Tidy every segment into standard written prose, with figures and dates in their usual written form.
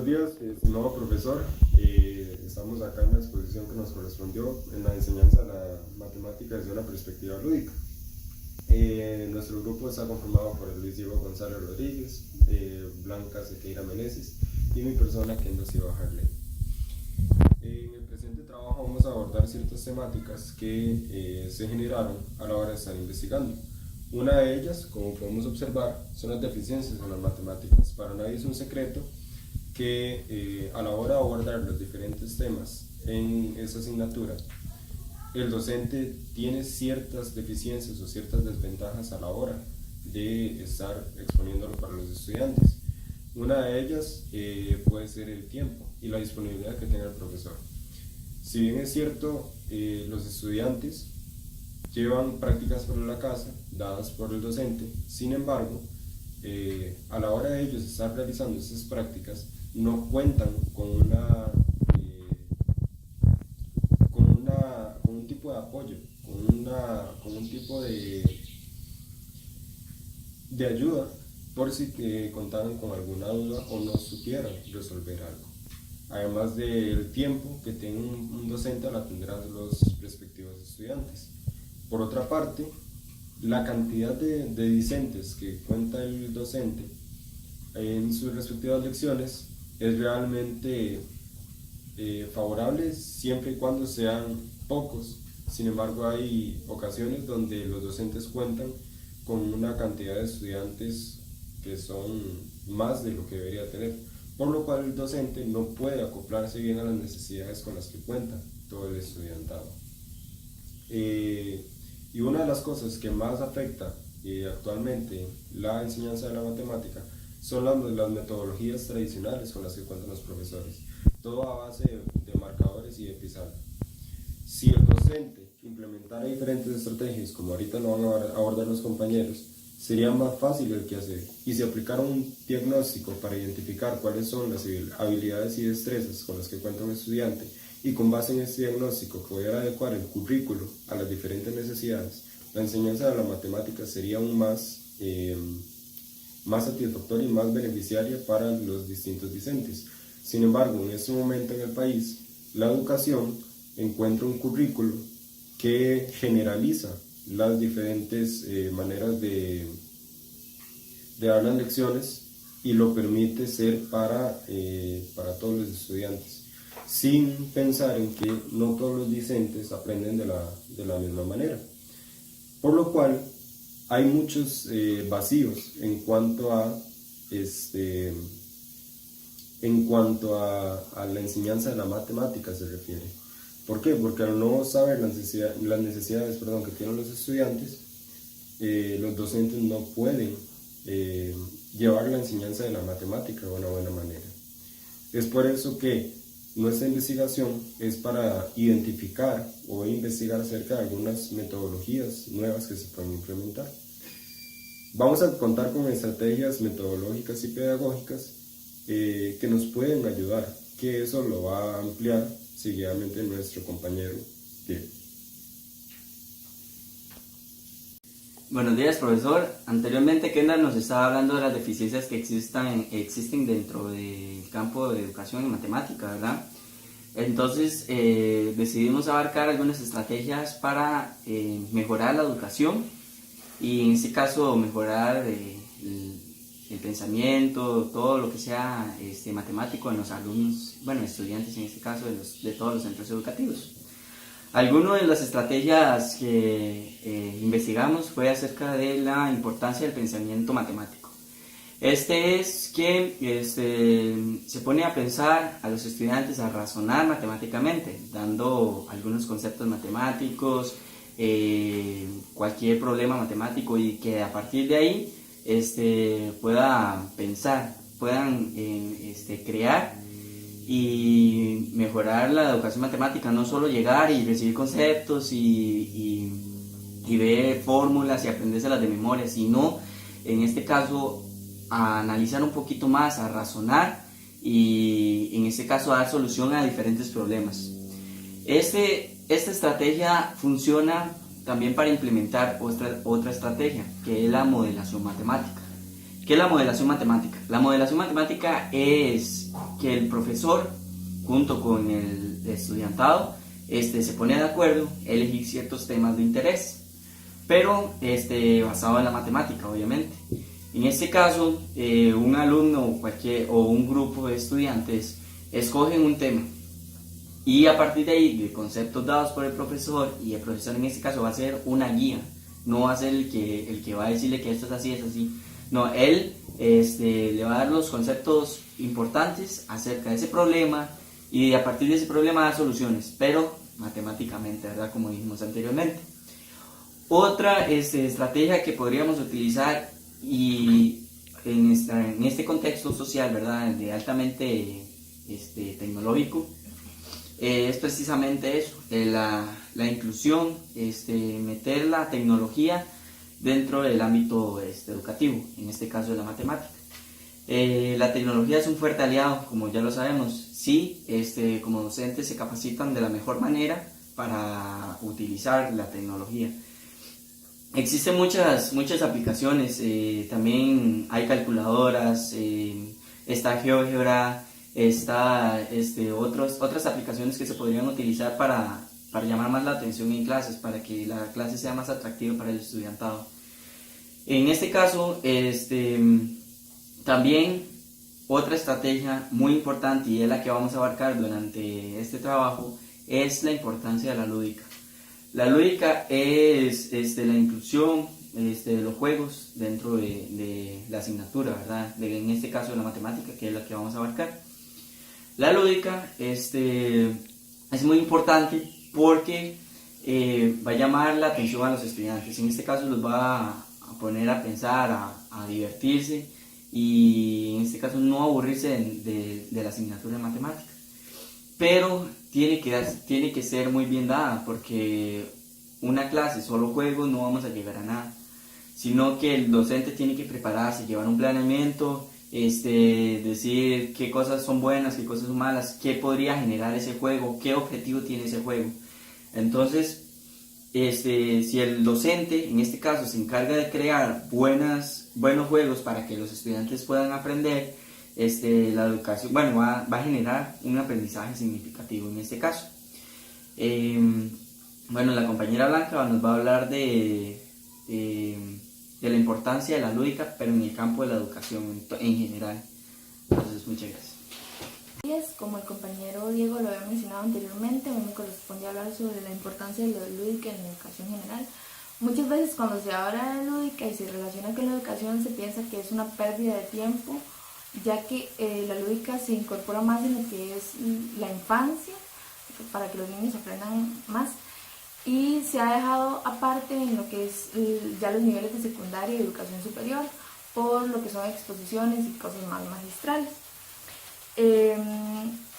Buenos días, estimado profesor. Estamos acá en la exposición que nos correspondió en la enseñanza de la matemática desde una perspectiva lúdica. Nuestro grupo está conformado por Luis Diego González Rodríguez, Blanca Sequeira Meneses y mi persona, Kendo Silva Harley. En el presente trabajo vamos a abordar ciertas temáticas que se generaron a la hora de estar investigando. Una de ellas, como podemos observar, son las deficiencias en las matemáticas. Para nadie es un secreto que a la hora de abordar los diferentes temas en esa asignatura, el docente tiene ciertas deficiencias o ciertas desventajas a la hora de estar exponiéndolo para los estudiantes. Una de ellas puede ser el tiempo y la disponibilidad que tenga el profesor. Si bien es cierto, los estudiantes llevan prácticas para la casa dadas por el docente, sin embargo, a la hora de ellos estar realizando esas prácticas no cuentan con un tipo de apoyo, con un tipo de ayuda por si contaran con alguna duda o no supieran resolver algo. Además del tiempo que tenga un docente al atender a los respectivos estudiantes. Por otra parte, la cantidad de discentes que cuenta el docente en sus respectivas lecciones es realmente favorable siempre y cuando sean pocos. Sin embargo, hay ocasiones donde los docentes cuentan con una cantidad de estudiantes que son más de lo que debería tener, por lo cual el docente no puede acoplarse bien a las necesidades con las que cuenta todo el estudiantado. Y una de las cosas que más afecta actualmente la enseñanza de la matemática son las metodologías tradicionales con las que cuentan los profesores, todo a base de marcadores y de pizarra. Si el docente implementara diferentes estrategias, como ahorita lo van a abordar los compañeros, sería más fácil el quehacer, y si aplicara un diagnóstico para identificar cuáles son las habilidades y destrezas con las que cuenta un estudiante, y con base en este diagnóstico poder adecuar el currículo a las diferentes necesidades, la enseñanza de la matemática sería aún más satisfactoria y más beneficiaria para los distintos discentes. Sin embargo, en este momento en el país, la educación encuentra un currículo que generaliza las diferentes maneras de dar las lecciones y lo permite ser para todos los estudiantes, sin pensar en que no todos los discentes aprenden de la misma manera. Por lo cual, hay muchos vacíos en cuanto a la enseñanza de la matemática se refiere. ¿Por qué? Porque al no saber las necesidades que tienen los estudiantes, los docentes no pueden llevar la enseñanza de la matemática de una buena manera. Es por eso que nuestra investigación es para identificar o investigar acerca de algunas metodologías nuevas que se pueden implementar. Vamos a contar con estrategias metodológicas y pedagógicas que nos pueden ayudar, que eso lo va a ampliar seguidamente nuestro compañero Diego. Buenos días, profesor. Anteriormente Kendall nos estaba hablando de las deficiencias que existen dentro del campo de educación en matemática, ¿verdad? Entonces decidimos abarcar algunas estrategias para mejorar la educación y en este caso mejorar el pensamiento, todo lo que sea matemático en los alumnos, estudiantes en este caso de todos los centros educativos. Algunas de las estrategias que investigamos fue acerca de la importancia del pensamiento matemático. Este es que se pone a pensar a los estudiantes a razonar matemáticamente, dando algunos conceptos matemáticos, cualquier problema matemático, y que a partir de ahí puedan pensar, puedan crear y mejorar la educación matemática, no solo llegar y recibir conceptos y ver fórmulas y aprendérselas de memoria, sino en este caso a analizar un poquito más, a razonar y en este caso a dar solución a diferentes problemas. Esta estrategia funciona también para implementar otra estrategia, que es la modelación matemática. ¿Qué es la modelación matemática? La modelación matemática es que el profesor junto con el estudiantado se pone de acuerdo, elegir ciertos temas de interés, pero basado en la matemática, obviamente. En este caso, un alumno o un grupo de estudiantes escogen un tema y a partir de ahí, de conceptos dados por el profesor, y el profesor en este caso va a ser una guía, no va a ser el que va a decirle que esto es así. No, él le va a dar los conceptos importantes acerca de ese problema y a partir de ese problema dar soluciones, pero matemáticamente, ¿verdad? Como dijimos anteriormente. Otra estrategia que podríamos utilizar y en este contexto social, ¿verdad? De altamente tecnológico, es precisamente eso, la inclusión, meter la tecnología dentro del ámbito educativo, en este caso de la matemática. La tecnología es un fuerte aliado, como ya lo sabemos. Sí, como docentes se capacitan de la mejor manera para utilizar la tecnología. Existen muchas aplicaciones, también hay calculadoras, está GeoGebra, está otras aplicaciones que se podrían utilizar para llamar más la atención en clases, para que la clase sea más atractiva para el estudiantado. En este caso, también otra estrategia muy importante, y es la que vamos a abarcar durante este trabajo, es la importancia de la lúdica. La lúdica es la inclusión de los juegos dentro de la asignatura, ¿verdad? En este caso de la matemática, que es la que vamos a abarcar. La lúdica es muy importante porque va a llamar la atención a los estudiantes. En este caso los va a poner a pensar, a divertirse y en este caso no aburrirse de la asignatura de matemáticas. Pero tiene que ser muy bien dada, porque una clase solo juegos no vamos a llegar a nada, sino que el docente tiene que prepararse, llevar un planeamiento, decir qué cosas son buenas, qué cosas son malas, qué podría generar ese juego, qué objetivo tiene ese juego. Entonces, si el docente en este caso se encarga de crear buenos juegos para que los estudiantes puedan aprender, la educación, va a generar un aprendizaje significativo en este caso. La compañera Blanca nos va a hablar de la importancia de la lúdica, pero en el campo de la educación en general. Entonces, muchas gracias. Como el compañero Diego lo había mencionado anteriormente, a mí me corresponde hablar sobre la importancia de la lúdica en la educación general. Muchas veces cuando se habla de lúdica y se relaciona con la educación se piensa que es una pérdida de tiempo, ya que la lúdica se incorpora más en lo que es la infancia, para que los niños aprendan más, y se ha dejado aparte en lo que es ya los niveles de secundaria y educación superior, por lo que son exposiciones y cosas más magistrales.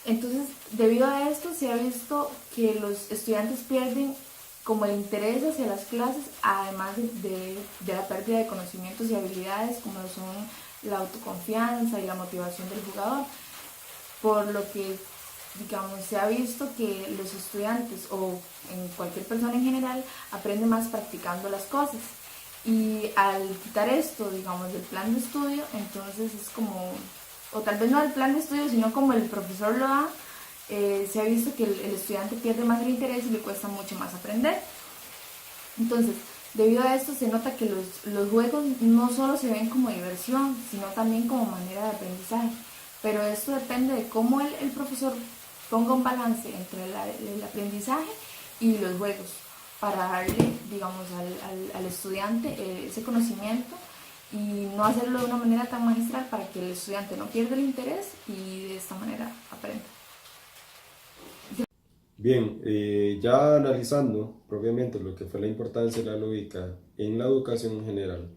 Entonces, debido a esto se ha visto que los estudiantes pierden como el interés hacia las clases, además de la pérdida de conocimientos y habilidades como son la autoconfianza y la motivación del jugador, por lo que se ha visto que los estudiantes o en cualquier persona en general aprende más practicando las cosas, y al quitar esto del plan de estudio, entonces es como, o tal vez no el plan de estudio sino como el profesor lo da, se ha visto que el estudiante pierde más el interés y le cuesta mucho más aprender. Entonces, debido a esto se nota que los juegos no solo se ven como diversión, sino también como manera de aprendizaje, pero esto depende de cómo el profesor ponga un balance entre el aprendizaje y los juegos, para darle, al estudiante ese conocimiento y no hacerlo de una manera tan magistral, para que el estudiante no pierda el interés y de esta manera aprenda. Bien, ya analizando propiamente lo que fue la importancia de la lúdica en la educación en general,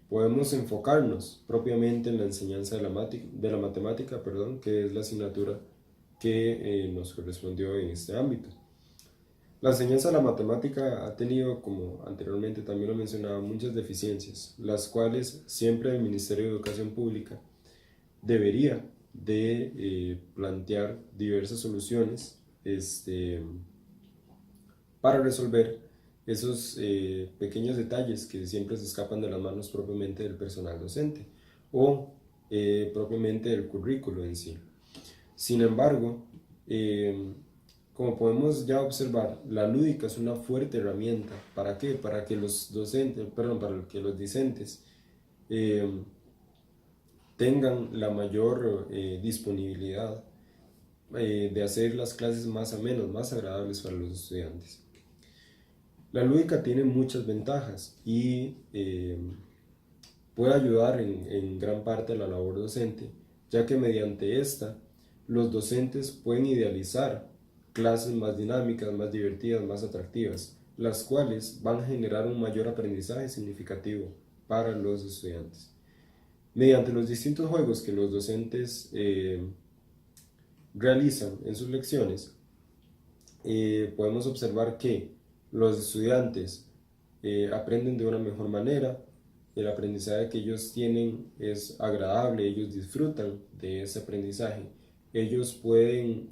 podemos enfocarnos propiamente en la enseñanza de la matemática, que es la asignatura que nos correspondió en este ámbito. La enseñanza de la matemática ha tenido, como anteriormente también lo mencionaba, muchas deficiencias, las cuales siempre el Ministerio de Educación Pública debería de plantear diversas soluciones para resolver esos pequeños detalles que siempre se escapan de las manos propiamente del personal docente o propiamente del currículo en sí. Sin embargo, como podemos ya observar, la lúdica es una fuerte herramienta. ¿Para qué? Para que los docentes, perdón, para que los discentes tengan la mayor disponibilidad de hacer las clases más amenas, más agradables para los estudiantes. La lúdica tiene muchas ventajas y puede ayudar en gran parte a la labor docente, ya que mediante esta los docentes pueden idealizar clases más dinámicas, más divertidas, más atractivas, las cuales van a generar un mayor aprendizaje significativo para los estudiantes. Mediante los distintos juegos que los docentes realizan en sus lecciones, podemos observar que los estudiantes aprenden de una mejor manera, el aprendizaje que ellos tienen es agradable, ellos disfrutan de ese aprendizaje, ellos pueden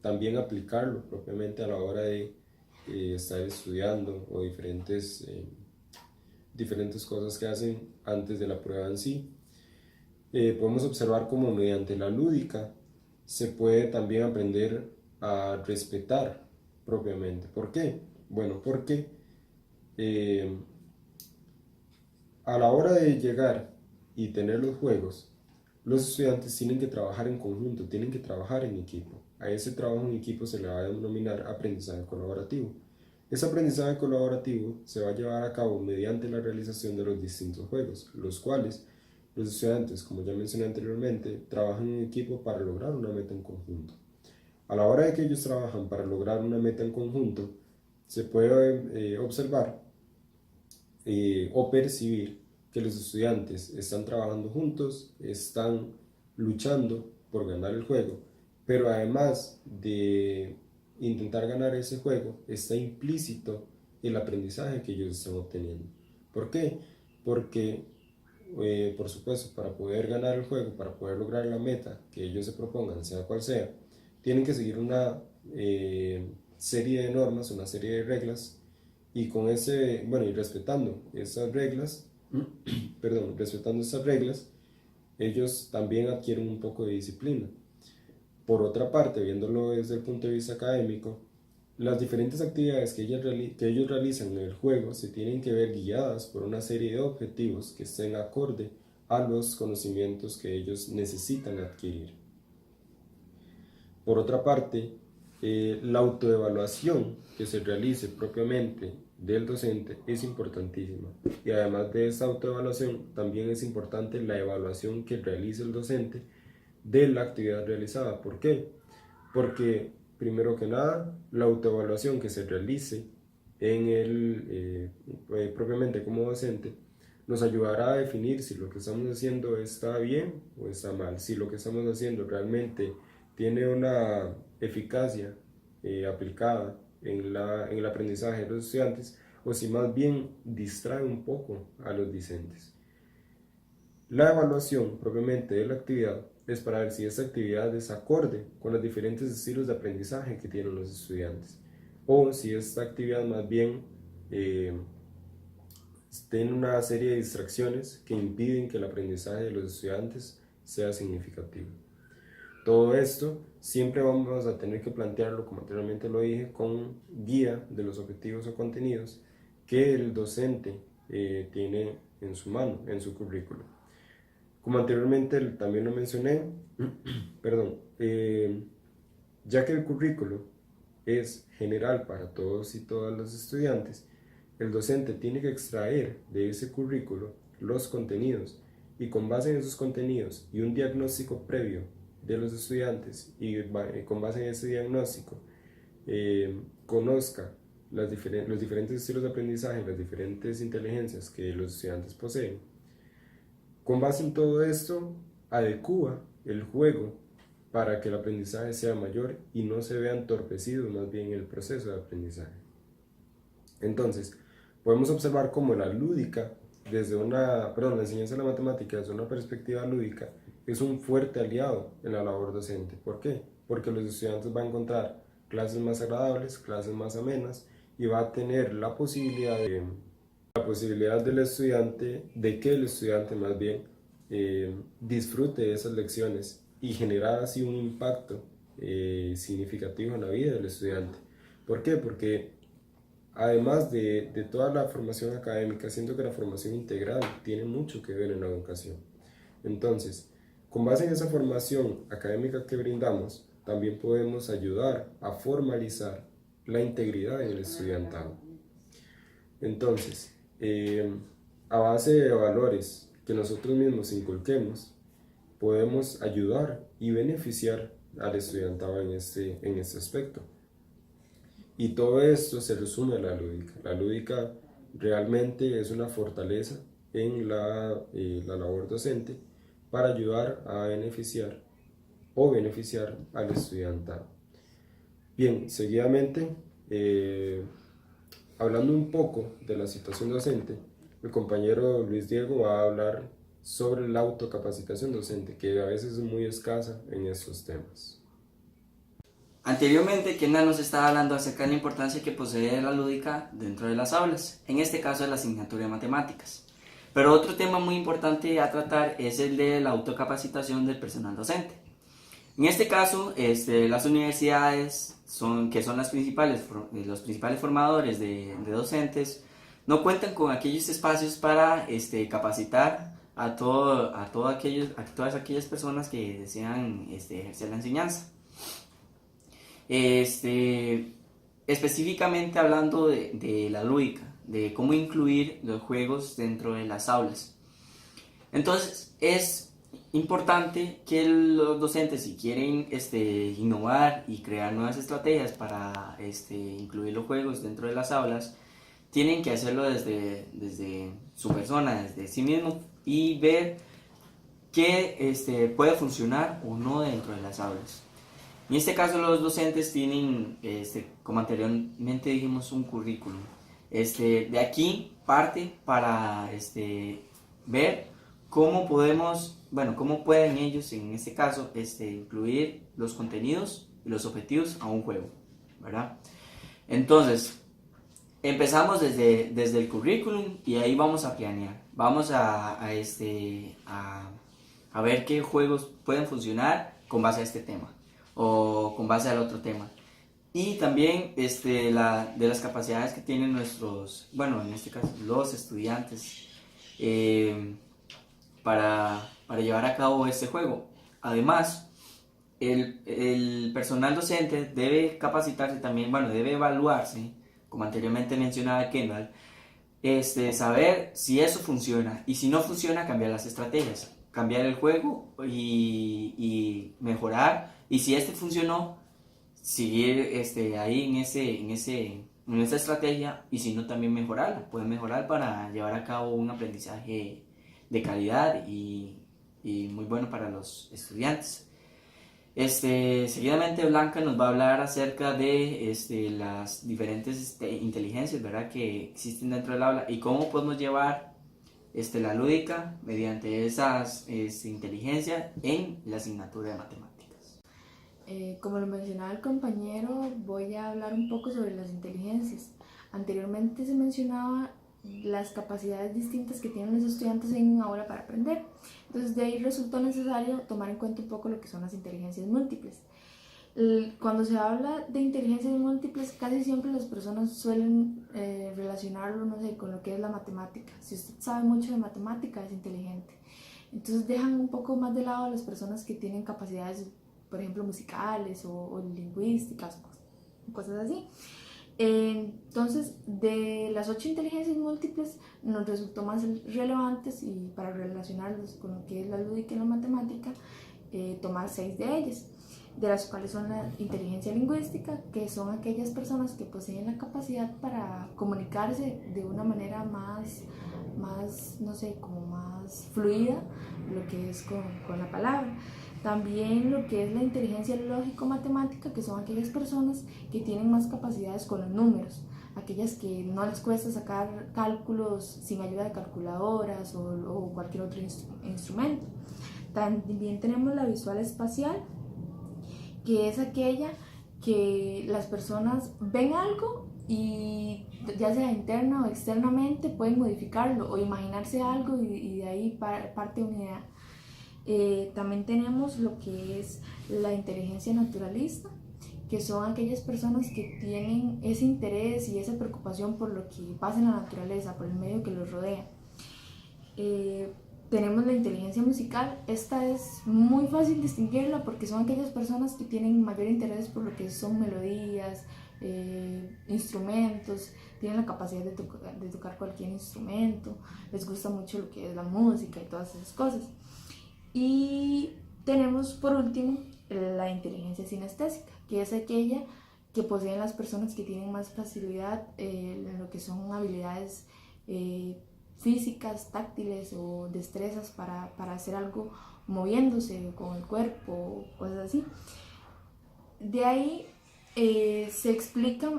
también aplicarlo propiamente a la hora de estar estudiando o diferentes cosas que hacen antes de la prueba en sí. Podemos observar cómo mediante la lúdica se puede también aprender a respetar propiamente. ¿Por qué? Bueno, porque a la hora de llegar y tener los juegos, los estudiantes tienen que trabajar en conjunto, tienen que trabajar en equipo. A ese trabajo en equipo se le va a denominar aprendizaje colaborativo. Ese aprendizaje colaborativo se va a llevar a cabo mediante la realización de los distintos juegos, los cuales los estudiantes, como ya mencioné anteriormente, trabajan en equipo para lograr una meta en conjunto. A la hora de que ellos trabajan para lograr una meta en conjunto, se puede observar o percibir que los estudiantes están trabajando juntos, están luchando por ganar el juego, pero además de intentar ganar ese juego, está implícito el aprendizaje que ellos están obteniendo. ¿Por qué? Porque, por supuesto, para poder ganar el juego, para poder lograr la meta que ellos se propongan, sea cual sea, tienen que seguir una serie de normas, una serie de reglas, y con ese, bueno, y respetando esas reglas, ellos también adquieren un poco de disciplina. Por otra parte, viéndolo desde el punto de vista académico, las diferentes actividades que ellos realizan en el juego se tienen que ver guiadas por una serie de objetivos que estén acorde a los conocimientos que ellos necesitan adquirir. Por otra parte, la autoevaluación que se realice propiamente del docente es importantísima, y además de esta autoevaluación también es importante la evaluación que realice el docente de la actividad realizada. ¿Por qué? Porque primero que nada, la autoevaluación que se realice en propiamente como docente nos ayudará a definir si lo que estamos haciendo está bien o está mal, si lo que estamos haciendo realmente tiene una eficacia aplicada en el aprendizaje de los estudiantes, o si más bien distrae un poco a los discentes. La evaluación propiamente de la actividad es para ver si esta actividad es acorde con los diferentes estilos de aprendizaje que tienen los estudiantes, o si esta actividad más bien tiene una serie de distracciones que impiden que el aprendizaje de los estudiantes sea significativo. Todo esto siempre vamos a tener que plantearlo, como anteriormente lo dije, con guía de los objetivos o contenidos que el docente tiene en su mano, en su currículo. Como anteriormente también lo mencioné, ya que el currículo es general para todos y todas los estudiantes, el docente tiene que extraer de ese currículo los contenidos, y con base en esos contenidos y un diagnóstico previo de los estudiantes, y con base en ese diagnóstico conozca los diferentes estilos de aprendizaje, las diferentes inteligencias que los estudiantes poseen. Con base en todo esto, adecúa el juego para que el aprendizaje sea mayor y no se vea entorpecido más bien el proceso de aprendizaje. Entonces, podemos observar cómo la lúdica, la enseñanza de la matemática desde una perspectiva lúdica, es un fuerte aliado en la labor docente. ¿Por qué? Porque los estudiantes van a encontrar clases más agradables, clases más amenas, y va a tener la posibilidad del estudiante, de que el estudiante más bien disfrute de esas lecciones y generar así un impacto significativo en la vida del estudiante. ¿Por qué? Porque además de toda la formación académica, siento que la formación integral tiene mucho que ver en la educación. Entonces, con base en esa formación académica que brindamos, también podemos ayudar a formalizar la integridad en el estudiantado. Entonces, a base de valores que nosotros mismos inculquemos, podemos ayudar y beneficiar al estudiantado en este aspecto. Y todo esto se resume a la lúdica. La lúdica realmente es una fortaleza en la labor docente para ayudar a beneficiar al estudiantado. Bien, seguidamente, hablando un poco de la situación docente, el compañero Luis Diego va a hablar sobre la autocapacitación docente, que a veces es muy escasa en estos temas. Anteriormente, Kendall nos estaba hablando acerca de la importancia que posee la lúdica dentro de las aulas, en este caso de la asignatura de matemáticas. Pero otro tema muy importante a tratar es el de la autocapacitación del personal docente. En este caso, las universidades, que son los principales formadores de docentes, no cuentan con aquellos espacios para capacitar a todas aquellas personas que desean ejercer la enseñanza. Específicamente hablando de la lúdica, de cómo incluir los juegos dentro de las aulas. Entonces es importante que los docentes, si quieren innovar y crear nuevas estrategias para incluir los juegos dentro de las aulas, tienen que hacerlo desde su persona, desde sí mismo, y ver qué puede funcionar o no dentro de las aulas. En este caso los docentes tienen, como anteriormente dijimos, un currículum. De aquí parte para ver cómo pueden ellos, en este caso, incluir los contenidos y los objetivos a un juego, ¿verdad? Entonces, empezamos desde el currículum y ahí vamos a planear. Vamos a ver qué juegos pueden funcionar con base a este tema o con base al otro tema, y también de las capacidades que tienen nuestros, en este caso los estudiantes, para llevar a cabo este juego. Además, el personal docente debe capacitarse también, debe evaluarse, como anteriormente mencionaba Kendall, saber si eso funciona, y si no funciona, cambiar las estrategias, cambiar el juego y mejorar. Y si funcionó, seguir ahí en esa estrategia, y si no, también mejorarla. Pueden mejorar para llevar a cabo un aprendizaje de calidad y muy bueno para los estudiantes. Seguidamente Blanca nos va a hablar acerca de las diferentes inteligencias, ¿verdad?, que existen dentro del aula y cómo podemos llevar la lúdica mediante esas inteligencias en la asignatura de matemáticas. Como lo mencionaba el compañero, voy a hablar un poco sobre las inteligencias. Anteriormente se mencionaba las capacidades distintas que tienen los estudiantes en un aula para aprender. Entonces de ahí resultó necesario tomar en cuenta un poco lo que son las inteligencias múltiples. Cuando se habla de inteligencias múltiples, casi siempre las personas suelen relacionarlo, con lo que es la matemática. Si usted sabe mucho de matemática, es inteligente. Entonces dejan un poco más de lado a las personas que tienen capacidades, por ejemplo, musicales o lingüísticas, cosas así. Entonces, de las 8 inteligencias múltiples, nos resultó más relevantes, y para relacionarlos con lo que es la lúdica y la matemática, tomar 6 de ellas, de las cuales son la inteligencia lingüística, que son aquellas personas que poseen la capacidad para comunicarse de una manera más fluida, lo que es con la palabra. También lo que es la inteligencia lógico-matemática, que son aquellas personas que tienen más capacidades con los números, aquellas que no les cuesta sacar cálculos sin ayuda de calculadoras o cualquier otro instrumento. También tenemos la visual espacial, que es aquella que las personas ven algo y ya sea interna o externamente pueden modificarlo o imaginarse algo y de ahí parte una idea. También tenemos lo que es la inteligencia naturalista, que son aquellas personas que tienen ese interés y esa preocupación por lo que pasa en la naturaleza, por el medio que los rodea. Tenemos la inteligencia musical. Esta es muy fácil distinguirla porque son aquellas personas que tienen mayor interés por lo que son melodías, instrumentos, tienen la capacidad de tocar cualquier instrumento, les gusta mucho lo que es la música y todas esas cosas. Y tenemos por último la inteligencia sinestésica, que es aquella que poseen las personas que tienen más facilidad en lo que son habilidades físicas, táctiles o destrezas para hacer algo moviéndose con el cuerpo, cosas así. De ahí se explica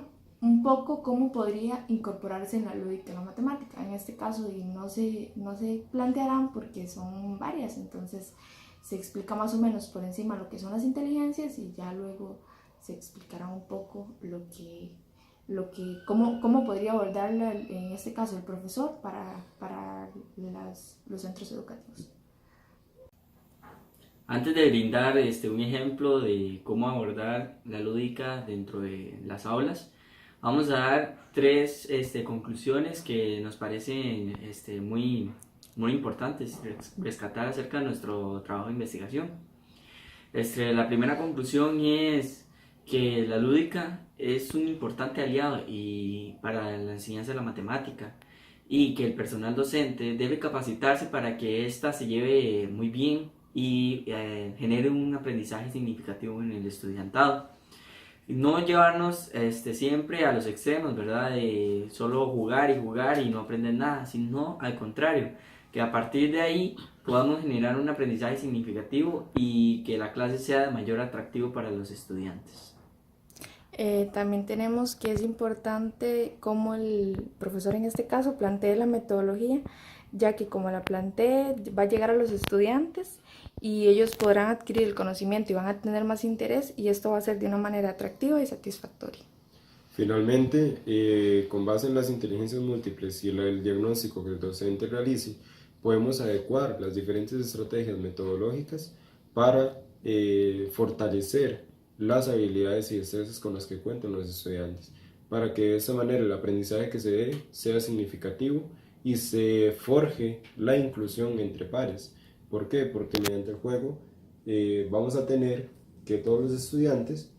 un poco cómo podría incorporarse en la lúdica en la matemática. En este caso y no se plantearán porque son varias, entonces se explica más o menos por encima lo que son las inteligencias y ya luego se explicará un poco cómo podría abordarla en este caso el profesor para los centros educativos. Antes de brindar un ejemplo de cómo abordar la lúdica dentro de las aulas, vamos a dar tres conclusiones que nos parecen muy importantes rescatar acerca de nuestro trabajo de investigación. La primera conclusión es que la lúdica es un importante aliado para la enseñanza de la matemática y que el personal docente debe capacitarse para que ésta se lleve muy bien y genere un aprendizaje significativo en el estudiantado. No llevarnos siempre a los extremos, ¿verdad? De solo jugar y no aprender nada, sino al contrario, que a partir de ahí podamos generar un aprendizaje significativo y que la clase sea de mayor atractivo para los estudiantes. También tenemos que es importante cómo el profesor en este caso plantee la metodología, ya que como la plantee va a llegar a los estudiantes y ellos podrán adquirir el conocimiento y van a tener más interés y esto va a ser de una manera atractiva y satisfactoria. Finalmente, con base en las inteligencias múltiples y el diagnóstico que el docente realice, podemos adecuar las diferentes estrategias metodológicas para fortalecer las habilidades y destrezas con las que cuentan los estudiantes, para que de esta manera el aprendizaje que se dé sea significativo y se forje la inclusión entre pares. ¿Por qué? Porque mediante el juego vamos a tener que todos los estudiantes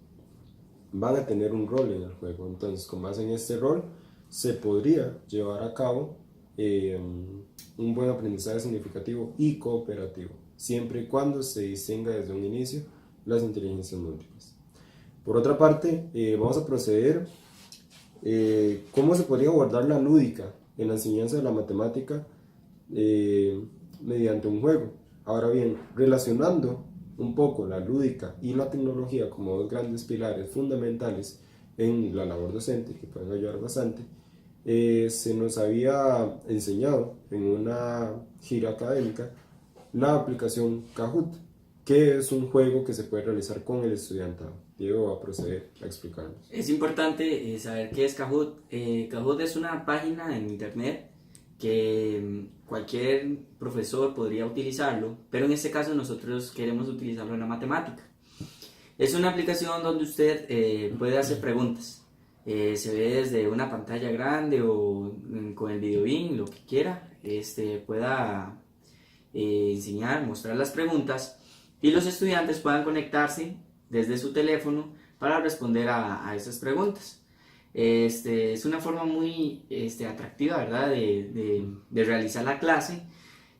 van a tener un rol en el juego. Entonces, con base en este rol, se podría llevar a cabo un buen aprendizaje significativo y cooperativo, siempre y cuando se distinga desde un inicio las inteligencias múltiples. Por otra parte, vamos a proceder cómo se podría abordar la lúdica en la enseñanza de la matemática mediante un juego. Ahora bien, relacionando un poco la lúdica y la tecnología como dos grandes pilares fundamentales en la labor docente que pueden ayudar bastante, se nos había enseñado en una gira académica la aplicación Kahoot, que es un juego que se puede realizar con el estudiantado. Diego va a proceder a explicarnos. Es importante saber qué es Kahoot. Kahoot es una página en internet que cualquier profesor podría utilizarlo, pero en este caso nosotros queremos utilizarlo en la matemática. Es una aplicación donde usted puede hacer preguntas. Se ve desde una pantalla grande o con el videobeam, lo que quiera, pueda enseñar, mostrar las preguntas y los estudiantes puedan conectarse desde su teléfono para responder a esas preguntas. Es una forma muy atractiva, ¿verdad? de realizar la clase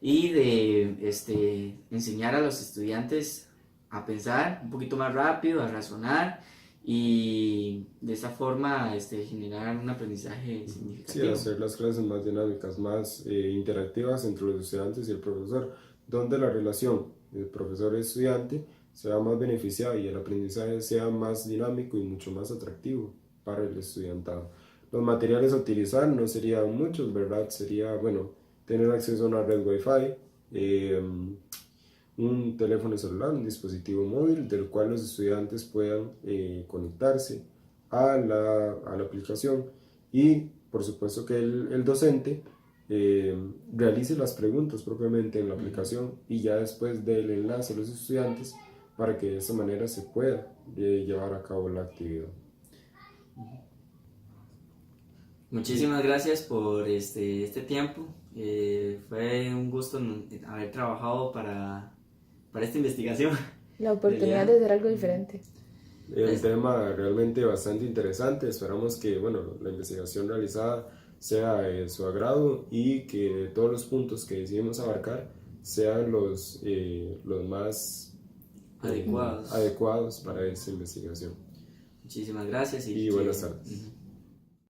y de enseñar a los estudiantes a pensar un poquito más rápido, a razonar y de esa forma generar un aprendizaje significativo. Sí, hacer las clases más dinámicas, más interactivas entre los estudiantes y el profesor, donde la relación del profesor y estudiante sea más beneficiada y el aprendizaje sea más dinámico y mucho más atractivo para el estudiantado. Los materiales a utilizar no serían muchos, ¿verdad? Sería, bueno, tener acceso a una red Wi-Fi, un teléfono celular, un dispositivo móvil del cual los estudiantes puedan conectarse a la aplicación y por supuesto que el docente realice las preguntas propiamente en la aplicación y ya después del enlace a los estudiantes para que de esa manera se pueda llevar a cabo la actividad. Muchísimas gracias por este tiempo. Fue un gusto haber trabajado para esta investigación. La oportunidad de hacer algo diferente. El tema realmente bastante interesante. Esperamos que la investigación realizada sea de su agrado y que todos los puntos que decidimos abarcar sean los más adecuados adecuados para esta investigación. Muchísimas gracias y buenas tardes.